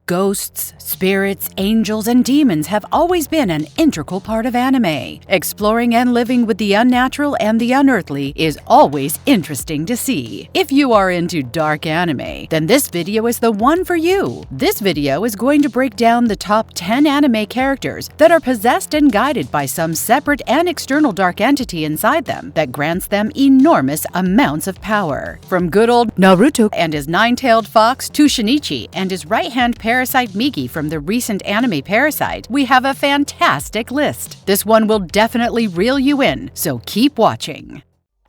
Ghosts, spirits, angels, and demons have always been an integral part of anime. Exploring and living with the unnatural and the unearthly is always interesting to see. If you are into dark anime, then this video is the one for you. This video is going to break down the top 10 anime characters that are possessed and guided by some separate and external dark entity inside them that grants them enormous amounts of power. From good old Naruto and his nine-tailed fox to Shinichi and his right-hand Parasite Migi from the recent anime Parasite, we have a fantastic list. This one will definitely reel you in, so keep watching.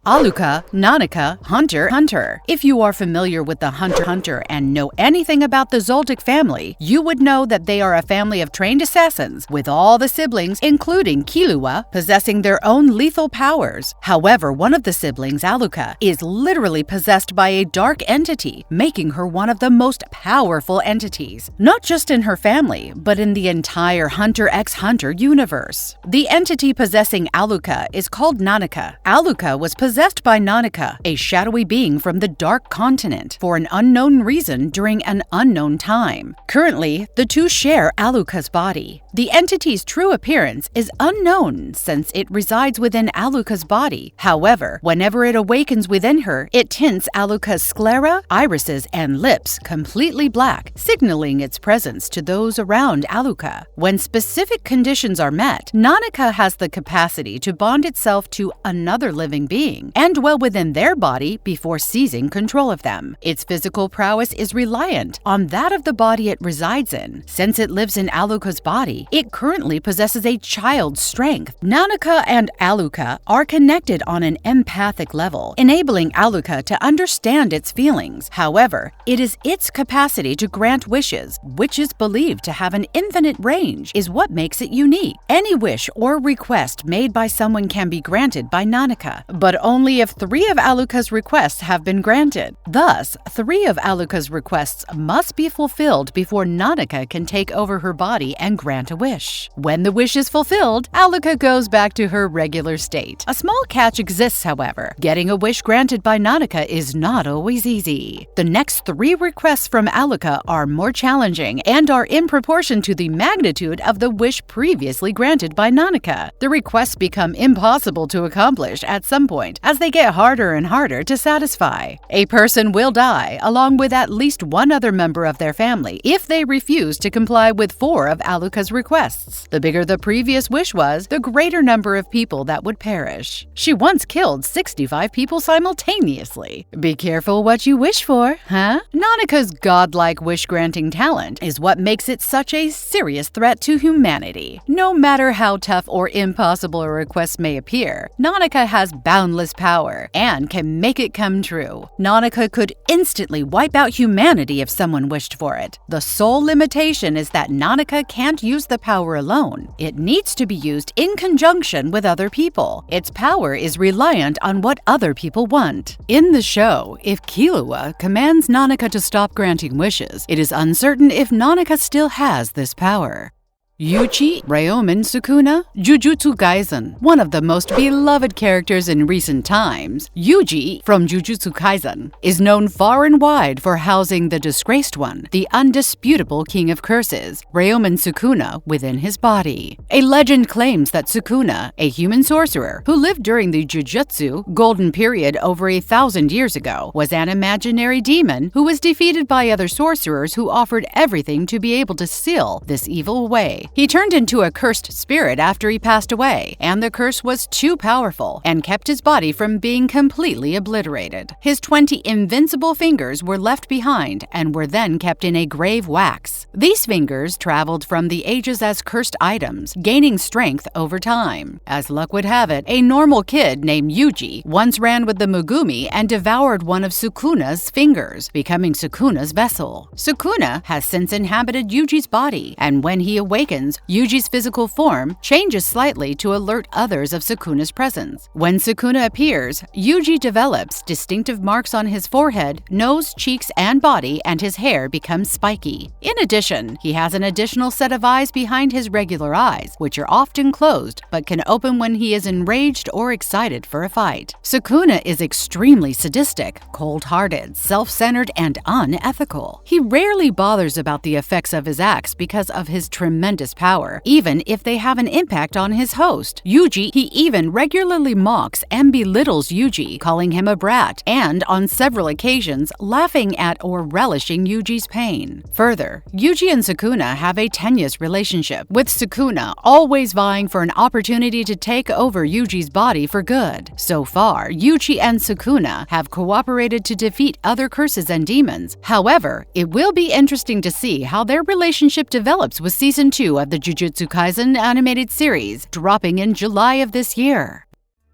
Aluca, Nanaka, Hunter, Hunter. If you are familiar with the Hunter and know anything about the Zoldyck family, you would know that they are a family of trained assassins, with all the siblings, including Killua, possessing their own lethal powers. However, one of the siblings, Aluca, is literally possessed by a dark entity, making her one of the most powerful entities, not just in her family, but in the entire Hunter x Hunter universe. The entity possessing Aluca is called Nanaka. Aluca was possessed by Nanaka, a shadowy being from the Dark Continent, for an unknown reason during an unknown time. Currently, the two share Aluca's body. The entity's true appearance is unknown since it resides within Aluca's body. However, whenever it awakens within her, it tints Aluca's sclera, irises, and lips completely black, signaling its presence to those around Aluca. When specific conditions are met, Nanaka has the capacity to bond itself to another living being and dwell within their body before seizing control of them. Its physical prowess is reliant on that of the body it resides in. Since it lives in Aluca's body, it currently possesses a child's strength. Nanaka and Aluca are connected on an empathic level, enabling Aluca to understand its feelings. However, it is its capacity to grant wishes, which is believed to have an infinite range, is what makes it unique. Any wish or request made by someone can be granted by Nanaka, but only if 3 of Aluca's requests have been granted. Thus, 3 of Aluca's requests must be fulfilled before Nanaka can take over her body and grant a wish. When the wish is fulfilled, Aluca goes back to her regular state. A small catch exists, however. Getting a wish granted by Nanaka is not always easy. The next 3 requests from Aluca are more challenging and are in proportion to the magnitude of the wish previously granted by Nanaka. The requests become impossible to accomplish at some point, as they get harder and harder to satisfy. A person will die, along with at least one other member of their family, if they refuse to comply with 4 of Aluca's requests. The bigger the previous wish was, the greater number of people that would perish. She once killed 65 people simultaneously. Be careful what you wish for, huh? Nanaka's godlike wish-granting talent is what makes it such a serious threat to humanity. No matter how tough or impossible a request may appear, Nanaka has boundless power and can make it come true. Nanaka could instantly wipe out humanity if someone wished for it. The sole limitation is that Nanaka can't use the power alone. It needs to be used in conjunction with other people. Its power is reliant on what other people want. In the show, if Killua commands Nanaka to stop granting wishes, it is uncertain if Nanaka still has this power. Yuji, Ryomen Sukuna, Jujutsu Kaisen. One of the most beloved characters in recent times, Yuji from Jujutsu Kaisen is known far and wide for housing the Disgraced One, the undisputable king of curses, Ryomen Sukuna, within his body. A legend claims that Sukuna, a human sorcerer who lived during the Jujutsu Golden Period over 1,000 years ago, was an imaginary demon who was defeated by other sorcerers who offered everything to be able to seal this evil away. He turned into a cursed spirit after he passed away, and the curse was too powerful and kept his body from being completely obliterated. His 20 invincible fingers were left behind and were then kept in a grave wax. These fingers traveled from the ages as cursed items, gaining strength over time. As luck would have it, a normal kid named Yuji once ran with the Megumi and devoured one of Sukuna's fingers, becoming Sukuna's vessel. Sukuna has since inhabited Yuji's body, and when he awakens, awakens, Yuji's physical form changes slightly to alert others of Sukuna's presence. When Sukuna appears, Yuji develops distinctive marks on his forehead, nose, cheeks, and body, and his hair becomes spiky. In addition, he has an additional set of eyes behind his regular eyes, which are often closed but can open when he is enraged or excited for a fight. Sukuna is extremely sadistic, cold-hearted, self-centered, and unethical. He rarely bothers about the effects of his acts because of his tremendous power, even if they have an impact on his host, Yuji. He even regularly mocks and belittles Yuji, calling him a brat, and on several occasions laughing at or relishing Yuji's pain. Further, Yuji and Sukuna have a tenuous relationship, with Sukuna always vying for an opportunity to take over Yuji's body for good. So far, Yuji and Sukuna have cooperated to defeat other curses and demons. However, it will be interesting to see how their relationship develops with Season 2 of the Jujutsu Kaisen animated series, dropping in July of this year.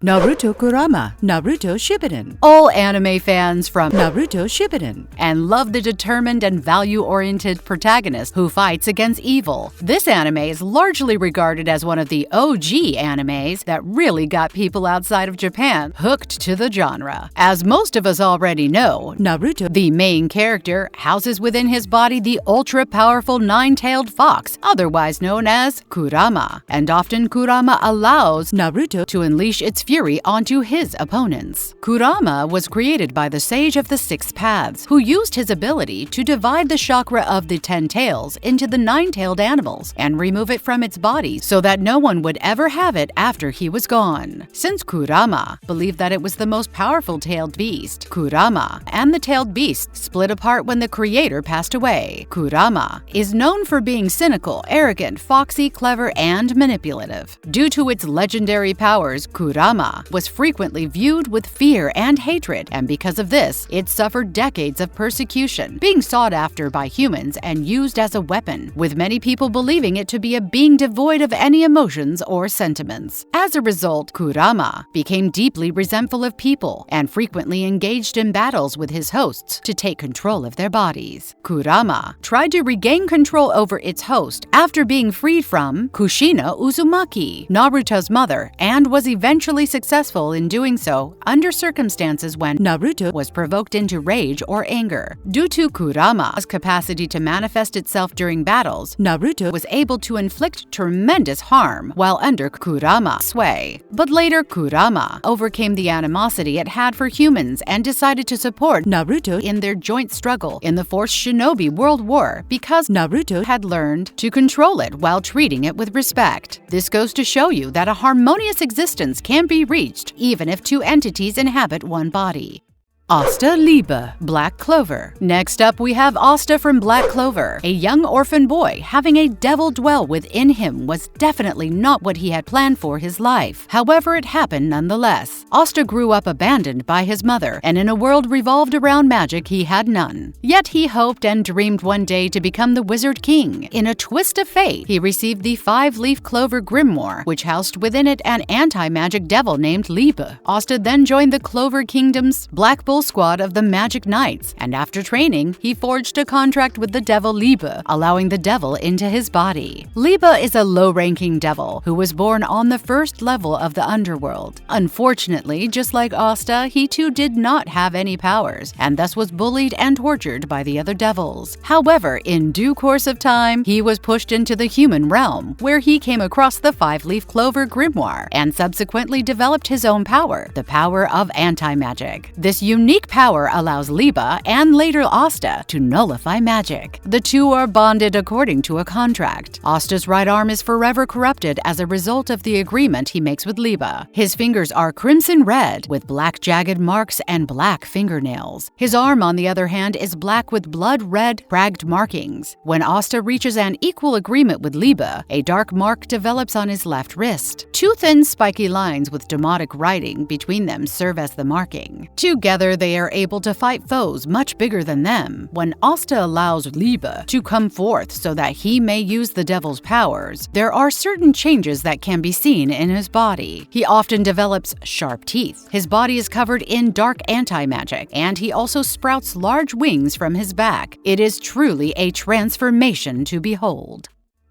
Naruto Kurama, Naruto Shippuden. All anime fans from Naruto Shippuden and love the determined and value-oriented protagonist who fights against evil. This anime is largely regarded as one of the OG animes that really got people outside of Japan hooked to the genre. As most of us already know, Naruto, the main character, houses within his body the ultra-powerful nine-tailed fox, otherwise known as Kurama, and often Kurama allows Naruto to unleash its fury onto his opponents. Kurama was created by the Sage of the Six Paths, who used his ability to divide the chakra of the 10 tails into the 9-tailed animals and remove it from its body so that no one would ever have it after he was gone. Since Kurama believed that it was the most powerful tailed beast, Kurama and the tailed beast split apart when the creator passed away. Kurama is known for being cynical, arrogant, foxy, clever, and manipulative. Due to its legendary powers, Kurama was frequently viewed with fear and hatred, and because of this, it suffered decades of persecution, being sought after by humans and used as a weapon, with many people believing it to be a being devoid of any emotions or sentiments. As a result, Kurama became deeply resentful of people and frequently engaged in battles with his hosts to take control of their bodies. Kurama tried to regain control over its host after being freed from Kushina Uzumaki, Naruto's mother, and was eventually successful in doing so under circumstances when Naruto was provoked into rage or anger. Due to Kurama's capacity to manifest itself during battles, Naruto was able to inflict tremendous harm while under Kurama's sway. But later, Kurama overcame the animosity it had for humans and decided to support Naruto in their joint struggle in the Fourth Shinobi World War because Naruto had learned to control it while treating it with respect. This goes to show you that a harmonious existence can be reached even if two entities inhabit one body. Asta Liebe, Black Clover. Next up, we have Asta from Black Clover. A young orphan boy having a devil dwell within him was definitely not what he had planned for his life. However, it happened nonetheless. Asta grew up abandoned by his mother, and in a world revolved around magic he had none. Yet he hoped and dreamed one day to become the Wizard King. In a twist of fate, he received the 5-leaf clover grimoire, which housed within it an anti-magic devil named Liebe. Asta then joined the Clover Kingdom's Black Bull squad of the Magic Knights, and after training, he forged a contract with the devil Liebe, allowing the devil into his body. Liebe is a low-ranking devil who was born on the first level of the underworld. Unfortunately, just like Asta, he too did not have any powers, and thus was bullied and tortured by the other devils. However, in due course of time, he was pushed into the human realm, where he came across the 5-leaf clover grimoire, and subsequently developed his own power, the power of anti-magic. This unique power allows Liebe and later Asta to nullify magic. The two are bonded according to a contract. Asta's right arm is forever corrupted as a result of the agreement he makes with Liebe. His fingers are crimson red with black jagged marks and black fingernails. His arm, on the other hand, is black with blood red cragged markings. When Asta reaches an equal agreement with Liebe, a dark mark develops on his left wrist. Two thin spiky lines with demotic writing between them serve as the marking. Together, they are able to fight foes much bigger than them. When Asta allows Liebe to come forth so that he may use the devil's powers, there are certain changes that can be seen in his body. He often develops sharp teeth. His body is covered in dark anti-magic, and he also sprouts large wings from his back. It is truly a transformation to behold.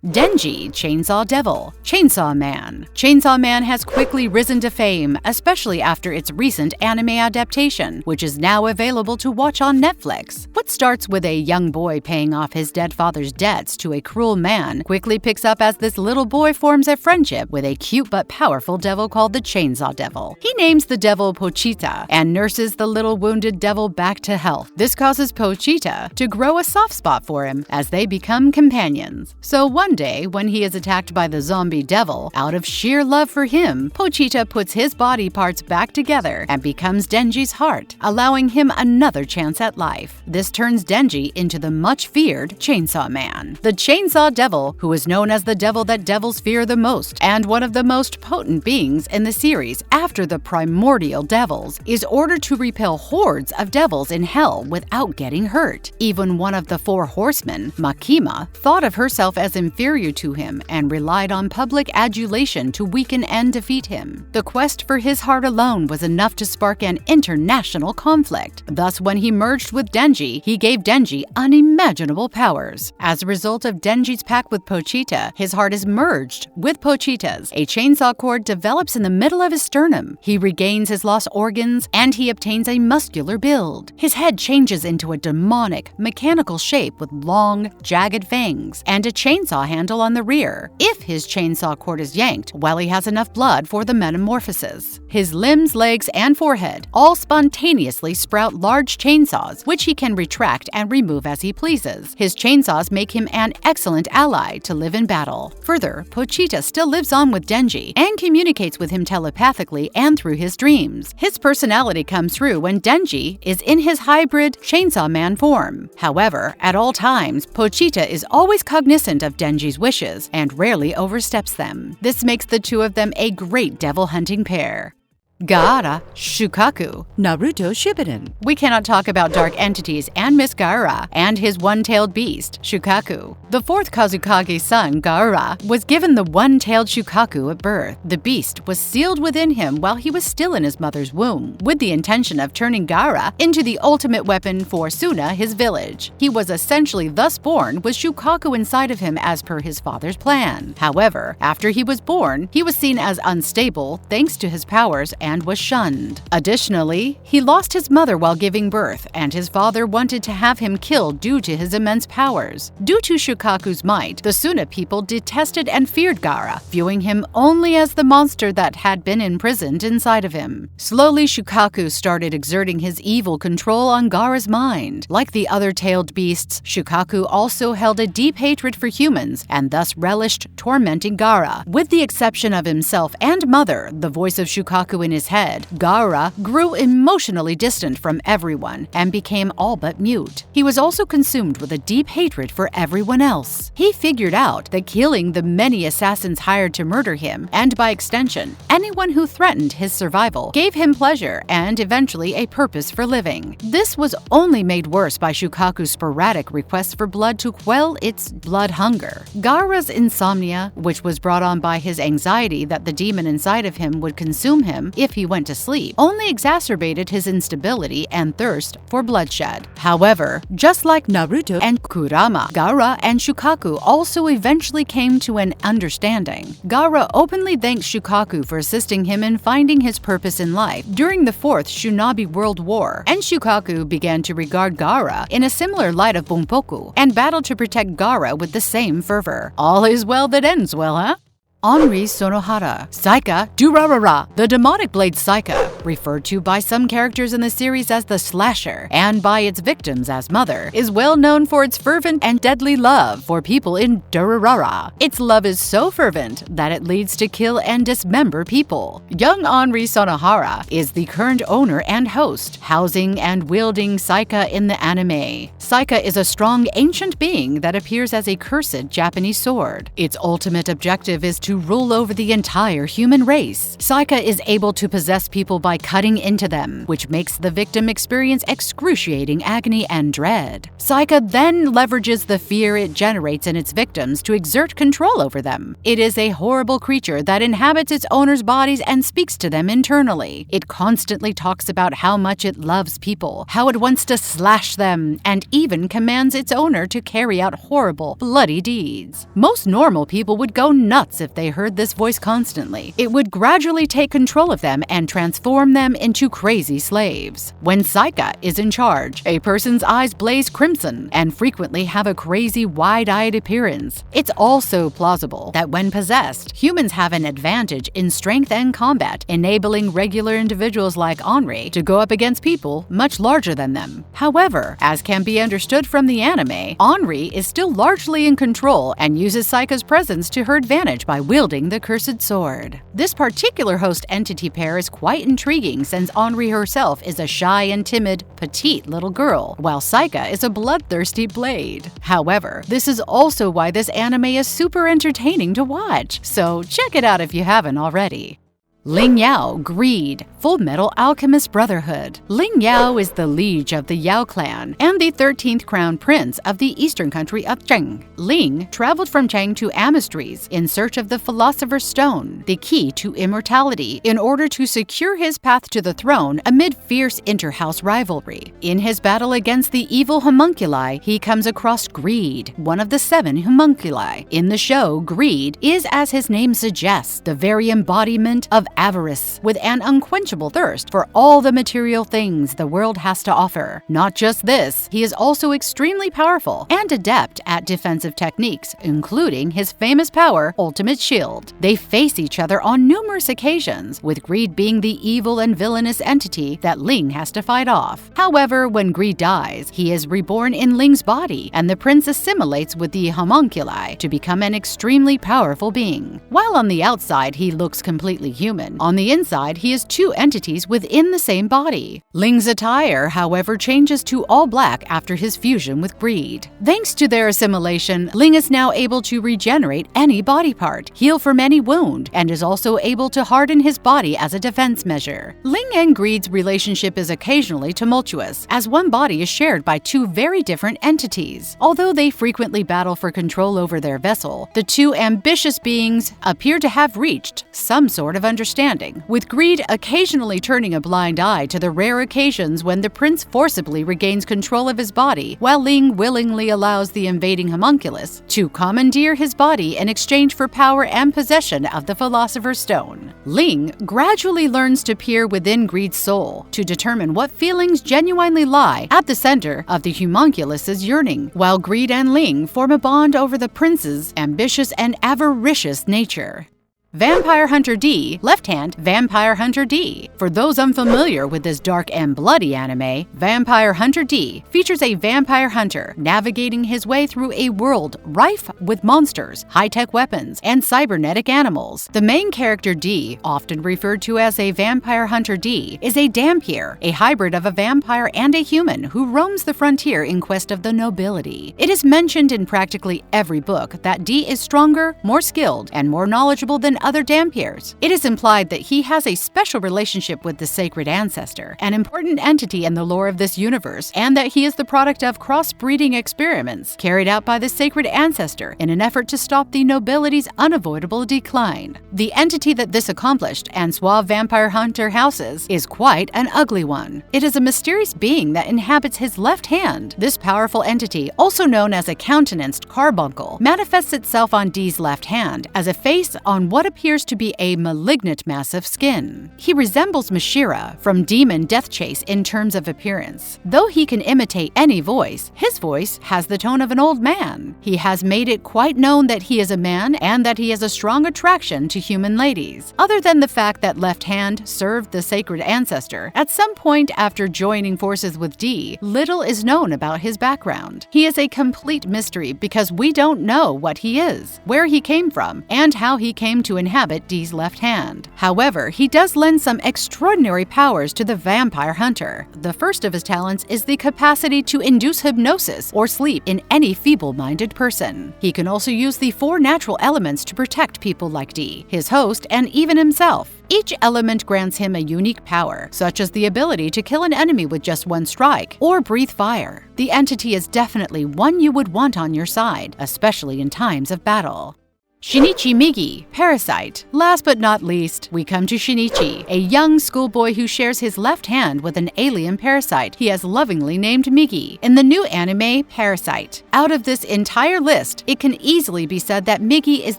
Denji, Chainsaw Devil, Chainsaw Man. Chainsaw Man has quickly risen to fame, especially after its recent anime adaptation, which is now available to watch on Netflix. What starts with a young boy paying off his dead father's debts to a cruel man quickly picks up as this little boy forms a friendship with a cute but powerful devil called the Chainsaw Devil. He names the devil Pochita and nurses the little wounded devil back to health. This causes Pochita to grow a soft spot for him as they become companions. So one day, when he is attacked by the zombie devil, out of sheer love for him, Pochita puts his body parts back together and becomes Denji's heart, allowing him another chance at life. This turns Denji into the much-feared Chainsaw Man. The Chainsaw Devil, who is known as the devil that devils fear the most, and one of the most potent beings in the series after the primordial devils, is ordered to repel hordes of devils in hell without getting hurt. Even one of the four horsemen, Makima, thought of herself as inferior to him and relied on public adulation to weaken and defeat him. The quest for his heart alone was enough to spark an international conflict. Thus, when he merged with Denji, he gave Denji unimaginable powers. As a result of Denji's pact with Pochita, his heart is merged with Pochita's. A chainsaw cord develops in the middle of his sternum. He regains his lost organs, and he obtains a muscular build. His head changes into a demonic, mechanical shape with long, jagged fangs and a chainsaw handle on the rear, if his chainsaw cord is yanked while he has enough blood for the metamorphosis. His limbs, legs, and forehead all spontaneously sprout large chainsaws, which he can retract and remove as he pleases. His chainsaws make him an excellent ally to live in battle. Further, Pochita still lives on with Denji and communicates with him telepathically and through his dreams. His personality comes through when Denji is in his hybrid Chainsaw Man form. However, at all times, Pochita is always cognizant of Denji's wishes and rarely oversteps them. This makes the two of them a great devil hunting pair. Gaara, Shukaku, Naruto Shippuden. We cannot talk about dark entities and Miss Gaara and his one-tailed beast, Shukaku. The fourth Kazukage's son, Gaara, was given the one-tailed Shukaku at birth. The beast was sealed within him while he was still in his mother's womb, with the intention of turning Gaara into the ultimate weapon for Suna, his village. He was essentially thus born with Shukaku inside of him as per his father's plan. However, after he was born, he was seen as unstable thanks to his powers and was shunned. Additionally, he lost his mother while giving birth, and his father wanted to have him killed due to his immense powers. Due to Shukaku's might, the Suna people detested and feared Gaara, viewing him only as the monster that had been imprisoned inside of him. Slowly, Shukaku started exerting his evil control on Gaara's mind. Like the other tailed beasts, Shukaku also held a deep hatred for humans and thus relished tormenting Gaara. With the exception of himself and mother, the voice of Shukaku in his head, Gaara grew emotionally distant from everyone and became all but mute. He was also consumed with a deep hatred for everyone else. He figured out that killing the many assassins hired to murder him, and by extension, anyone who threatened his survival, gave him pleasure and eventually a purpose for living. This was only made worse by Shukaku's sporadic requests for blood to quell its blood hunger. Gaara's insomnia, which was brought on by his anxiety that the demon inside of him would consume him if he went to sleep, only exacerbated his instability and thirst for bloodshed. However, just like Naruto and Kurama, Gaara and Shukaku also eventually came to an understanding. Gaara openly thanks Shukaku for assisting him in finding his purpose in life during the Fourth Shunabi World War, and Shukaku began to regard Gaara in a similar light of Bunpoku and battled to protect Gaara with the same fervor. All is well that ends well, huh? Onri Sonohara, Saika Durarara. The demonic blade Saika, referred to by some characters in the series as the Slasher and by its victims as Mother, is well known for its fervent and deadly love for people in Durarara. Its love is so fervent that it leads to kill and dismember people. Young Onri Sonohara is the current owner and host, housing and wielding Saika in the anime. Saika is a strong ancient being that appears as a cursed Japanese sword. Its ultimate objective is to to rule over the entire human race. Saika is able to possess people by cutting into them, which makes the victim experience excruciating agony and dread. Saika then leverages the fear it generates in its victims to exert control over them. It is a horrible creature that inhabits its owner's bodies and speaks to them internally. It constantly talks about how much it loves people, how it wants to slash them, and even commands its owner to carry out horrible, bloody deeds. Most normal people would go nuts if they heard this voice constantly. It would gradually take control of them and transform them into crazy slaves. When Saika is in charge, a person's eyes blaze crimson and frequently have a crazy wide-eyed appearance. It's also plausible that when possessed, humans have an advantage in strength and combat, enabling regular individuals like Henri to go up against people much larger than them. However, as can be understood from the anime, Henri is still largely in control and uses Saika's presence to her advantage by wielding the cursed sword. This particular host entity pair is quite intriguing since Henri herself is a shy and timid, petite little girl, while Saika is a bloodthirsty blade. However, this is also why this anime is super entertaining to watch, so check it out if you haven't already. Ling Yao, Greed, Full Metal Alchemist Brotherhood. Ling Yao is the liege of the Yao clan and the 13th crown prince of the eastern country of Cheng. Ling traveled from Cheng to Amistries in search of the Philosopher's Stone, the key to immortality, in order to secure his path to the throne amid fierce inter-house rivalry. In his battle against the evil homunculi, he comes across Greed, one of the 7 homunculi. In the show, Greed is, as his name suggests, the very embodiment of avarice, with an unquenchable thirst for all the material things the world has to offer. Not just this, he is also extremely powerful and adept at defensive techniques, including his famous power, Ultimate Shield. They face each other on numerous occasions, with Greed being the evil and villainous entity that Ling has to fight off. However, when Greed dies, he is reborn in Ling's body, and the prince assimilates with the homunculi to become an extremely powerful being. While on the outside he looks completely human, on the inside he is 2 entities within the same body. Ling's attire, however, changes to all black after his fusion with Greed. Thanks to their assimilation, Ling is now able to regenerate any body part, heal from any wound, and is also able to harden his body as a defense measure. Ling and Greed's relationship is occasionally tumultuous, as one body is shared by 2 very different entities. Although they frequently battle for control over their vessel, the 2 ambitious beings appear to have reached some sort of understanding, with Greed occasionally turning a blind eye to the rare occasions when the prince forcibly regains control of his body, while Ling willingly allows the invading homunculus to commandeer his body in exchange for power and possession of the Philosopher's Stone. Ling gradually learns to peer within Greed's soul to determine what feelings genuinely lie at the center of the homunculus's yearning, while Greed and Ling form a bond over the prince's ambitious and avaricious nature. Vampire Hunter D, Left Hand Vampire Hunter D. For those unfamiliar with this dark and bloody anime, Vampire Hunter D features a vampire hunter navigating his way through a world rife with monsters, high-tech weapons, and cybernetic animals. The main character D, often referred to as a Vampire Hunter D, is a Dhampir, a hybrid of a vampire and a human who roams the frontier in quest of the nobility. It is mentioned in practically every book that D is stronger, more skilled, and more knowledgeable than other Dhampirs. It is implied that he has a special relationship with the sacred ancestor, an important entity in the lore of this universe, and that he is the product of cross-breeding experiments carried out by the sacred ancestor in an effort to stop the nobility's unavoidable decline. The entity that this accomplished and suave vampire hunter houses is quite an ugly one. It is a mysterious being that inhabits his left hand. This powerful entity, also known as a countenanced carbuncle, manifests itself on D's left hand as a face on what appears to be a malignant mass of skin. He resembles Mashira from Demon Death Chase in terms of appearance. Though he can imitate any voice, his voice has the tone of an old man. He has made it quite known that he is a man and that he has a strong attraction to human ladies. Other than the fact that Left Hand served the sacred ancestor, at some point after joining forces with D, little is known about his background. He is a complete mystery because we don't know what he is, where he came from, and how he came to inhabit D's left hand. However, he does lend some extraordinary powers to the vampire hunter. The first of his talents is the capacity to induce hypnosis or sleep in any feeble-minded person. He can also use the 4 natural elements to protect people like D, his host, and even himself. Each element grants him a unique power, such as the ability to kill an enemy with just 1 strike, or breathe fire. The entity is definitely one you would want on your side, especially in times of battle. Shinichi Migi, Parasite. Last but not least, we come to Shinichi, a young schoolboy who shares his left hand with an alien parasite he has lovingly named Migi in the new anime Parasite. Out of this entire list, it can easily be said that Migi is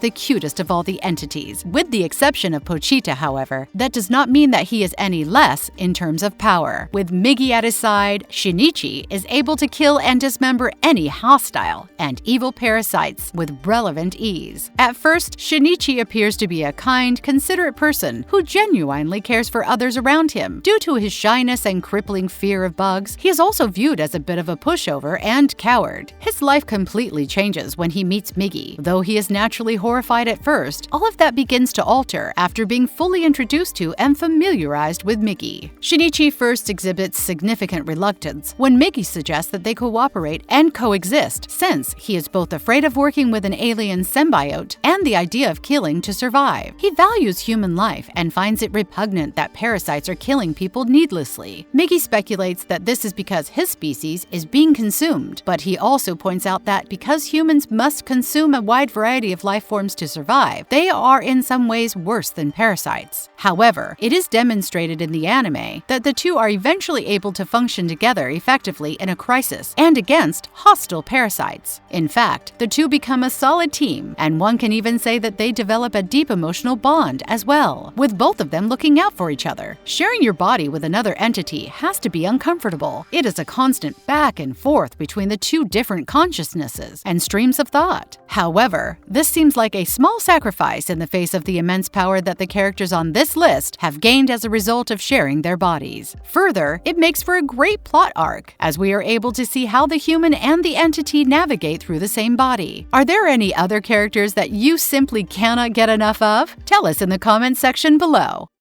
the cutest of all the entities. With the exception of Pochita, however, that does not mean that he is any less in terms of power. With Migi at his side, Shinichi is able to kill and dismember any hostile and evil parasites with relevant ease. At first, Shinichi appears to be a kind, considerate person who genuinely cares for others around him. Due to his shyness and crippling fear of bugs, he is also viewed as a bit of a pushover and coward. His life completely changes when he meets Migi. Though he is naturally horrified at first, all of that begins to alter after being fully introduced to and familiarized with Migi. Shinichi first exhibits significant reluctance when Migi suggests that they cooperate and coexist, since he is both afraid of working with an alien symbiote and the idea of killing to survive. He values human life and finds it repugnant that parasites are killing people needlessly. Migi speculates that this is because his species is being consumed, but he also points out that because humans must consume a wide variety of life forms to survive, they are in some ways worse than parasites. However, it is demonstrated in the anime that the two are eventually able to function together effectively in a crisis and against hostile parasites. In fact, the two become a solid team, and one can even say that they develop a deep emotional bond as well, with both of them looking out for each other. Sharing your body with another entity has to be uncomfortable. It is a constant back and forth between the two different consciousnesses and streams of thought. However, this seems like a small sacrifice in the face of the immense power that the characters on this list have gained as a result of sharing their bodies. Further, it makes for a great plot arc, as we are able to see how the human and the entity navigate through the same body. Are there any other characters that you simply cannot get enough of? Tell us in the comments section below.